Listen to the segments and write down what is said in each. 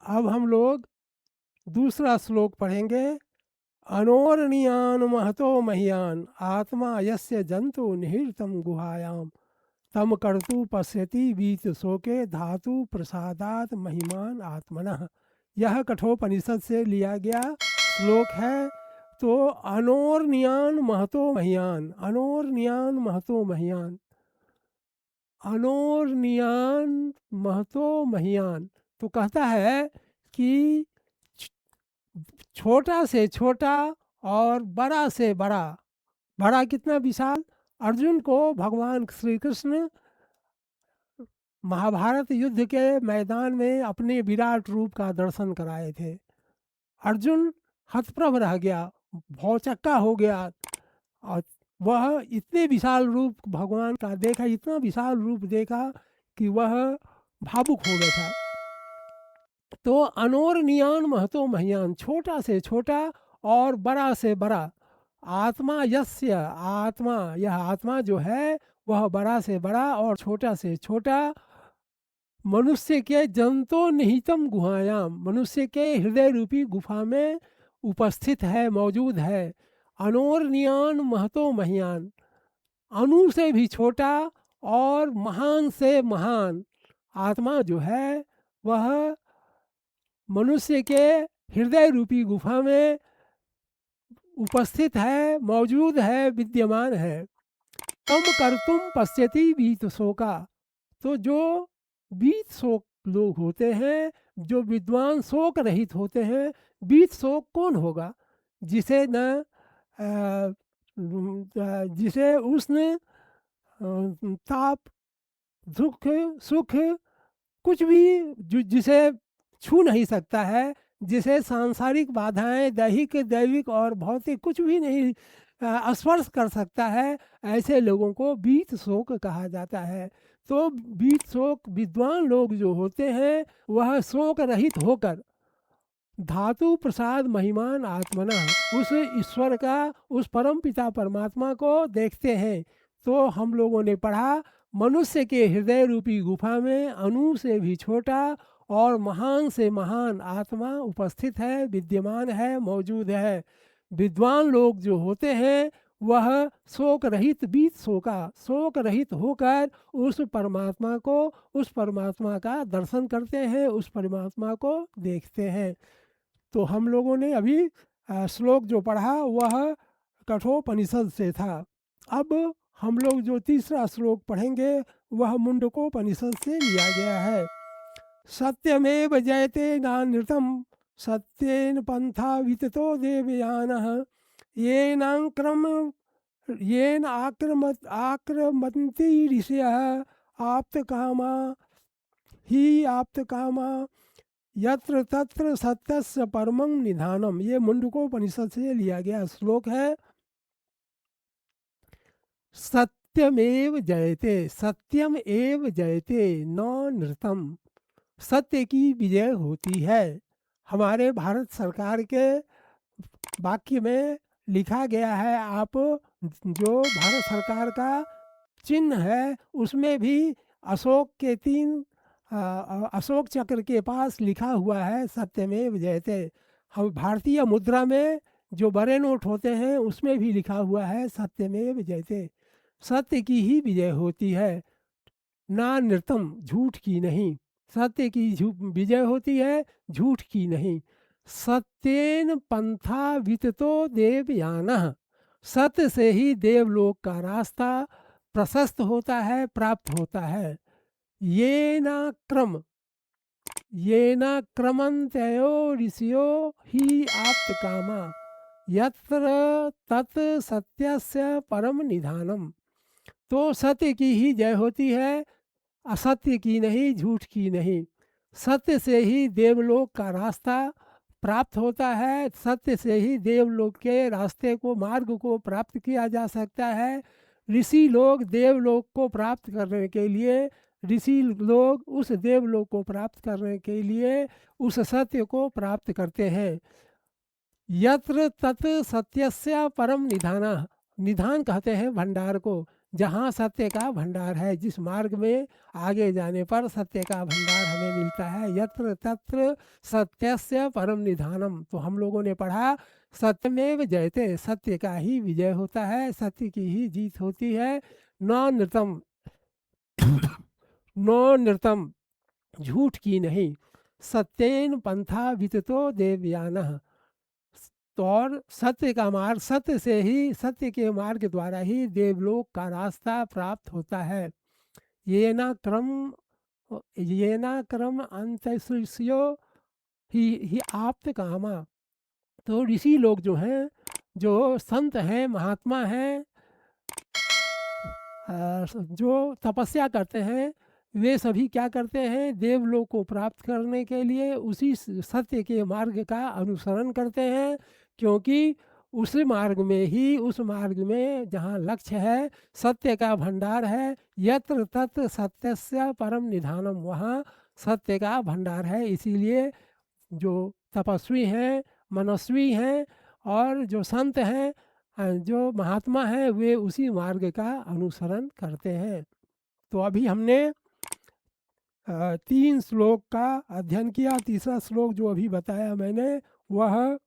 अब हम लोग दूसरा श्लोक पढ़ेंगे। अनोरणीयान महतो मह्यान आत्मा यस्य जंतु निहितम गुहायाम तम कर्तु पश्यति बीत शोके धातु प्रसादात महिमान आत्मनः। यह कठोपनिषद से लिया गया श्लोक है। तो अनोरणीयान महतो मह्यान, अनोरणीयान महतो मह्यान, अनोरणीयान महतो मह्यान, तो कहता है कि छोटा से छोटा और बड़ा से बड़ा। बड़ा कितना विशाल? अर्जुन को भगवान श्री कृष्ण महाभारत युद्ध के मैदान में अपने विराट रूप का दर्शन कराए थे। अर्जुन हतप्रभ रह गया, भौचक्का हो गया, और वह इतने विशाल रूप भगवान का देखा, इतना विशाल रूप देखा कि वह भावुक हो बैठा। तो अनोरणीयान महतो मह्यान, छोटा से छोटा और बड़ा से बड़ा। आत्मा यस्य, आत्मा, यह आत्मा जो है वह बड़ा से बड़ा और छोटा से छोटा मनुष्य के जंतो निहितम गुहायाम, मनुष्य के हृदय रूपी गुफा में उपस्थित है, मौजूद है। अनोरणीयान महतो मह्यान, अणु से भी छोटा और महान से महान आत्मा जो है वह मनुष्य के हृदय रूपी गुफा में उपस्थित है, मौजूद है, विद्यमान है। तम कर्तुम पश्यति बीत शोका, तो जो बीत शोक लोग होते हैं, जो विद्वान शोक रहित होते हैं। बीत शोक कौन होगा? जिसे न जिसे उष्ण, ताप, दुख, सुख कुछ भी जिसे छू नहीं सकता है, जिसे सांसारिक बाधाएं दैहिक दैविक और भौतिक कुछ भी नहीं स्पर्श कर सकता है, ऐसे लोगों को बीत शोक कहा जाता है। तो बीत शोक विद्वान लोग जो होते हैं वह शोक रहित होकर धातु प्रसाद महिमान आत्मना, उस ईश्वर का, उस परम पिता परमात्मा को देखते हैं। तो हम लोगों ने पढ़ा, मनुष्य के हृदय रूपी गुफा में अणु से भी छोटा और महान से महान आत्मा उपस्थित है, विद्यमान है, मौजूद है। विद्वान लोग जो होते हैं वह शोक रहित, बीत शोका, शोक रहित होकर उस परमात्मा को, उस परमात्मा का दर्शन करते हैं, उस परमात्मा को देखते हैं। तो हम लोगों ने अभी श्लोक जो पढ़ा वह कठोपनिषद से था। अब हम लोग जो तीसरा श्लोक पढ़ेंगे वह मुंडकोपनिषद से लिया गया है। सत्यमेव जयते नानृतम सत्येन पंथा विततो देवयानः येन आक्रमन्ति ऋषयः आप्तकामा ही आप्तकामा यत्र तत्र सत्यस्य परमं निधानम। ये मुंडकोपनिषद से लिया गया श्लोक है। सत्यमेव जयते, सत्यम एव जयते न नृतम, सत्य की विजय होती है। हमारे भारत सरकार के वाक्य में लिखा गया है, आप जो भारत सरकार का चिन्ह है उसमें भी अशोक के अशोक चक्र के पास लिखा हुआ है सत्यमेव जयते। हम भारतीय मुद्रा में जो बड़े नोट होते हैं उसमें भी लिखा हुआ है सत्यमेव जयते, सत्य की ही विजय होती है, ना नृतम, झूठ की नहीं। सत्य की विजय होती है, झूठ की नहीं। सत्येन पंथा विततो देवयानः, सत्य से ही देवलोक का रास्ता प्रशस्त होता है, प्राप्त होता है। येना क्रमन्त्यो ऋषियो ही आप्तकामा यत्र तत् सत्यस्य परम निधानम। तो सत्य की ही जय होती है, असत्य की नहीं, झूठ की नहीं। सत्य से ही देवलोक का रास्ता प्राप्त होता है, सत्य से ही देवलोक के रास्ते को, मार्ग को प्राप्त किया जा सकता है। ऋषि लोग देवलोक को प्राप्त करने के लिए, ऋषि लोग उस देवलोक को प्राप्त करने के लिए उस सत्य को प्राप्त करते हैं। यत्र तत् सत्यस्य परम निधान, निधान कहते हैं भंडार को। जहाँ सत्य का भंडार है, जिस मार्ग में आगे जाने पर सत्य का भंडार हमें मिलता है। यत्र तत्र सत्यस्य परम निधानम। तो हम लोगों ने पढ़ा सत्यमेव जयते, सत्य का ही विजय होता है, सत्य की ही जीत होती है। न नृतम, न नृतम, झूठ की नहीं। सत्येन पंथा विततो देवयानः। तो और सत्य का मार्ग, सत्य से ही, सत्य के मार्ग द्वारा ही देवलोक का रास्ता प्राप्त होता है। ये ना क्रम अंतशिष्यो ही आप्त कामा। तो ऋषि लोग जो हैं, जो संत हैं, महात्मा हैं, जो तपस्या करते हैं, वे सभी क्या करते हैं, देवलोक को प्राप्त करने के लिए उसी सत्य के मार्ग का अनुसरण करते हैं। क्योंकि उस मार्ग में ही, उस मार्ग में जहाँ लक्ष्य है, सत्य का भंडार है, यत्र तत्र सत्यस्य परम निधानम, वहाँ सत्य का भंडार है। इसीलिए जो तपस्वी हैं, मनस्वी हैं और जो संत हैं, जो महात्मा हैं, वे उसी मार्ग का अनुसरण करते हैं। तो अभी हमने 3 श्लोक का अध्ययन किया। तीसरा श्लोक जो अभी बताया मैंने, वह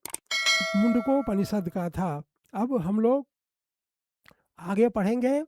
मुंडकोपनिषद का था। अब हम लोग आगे पढ़ेंगे।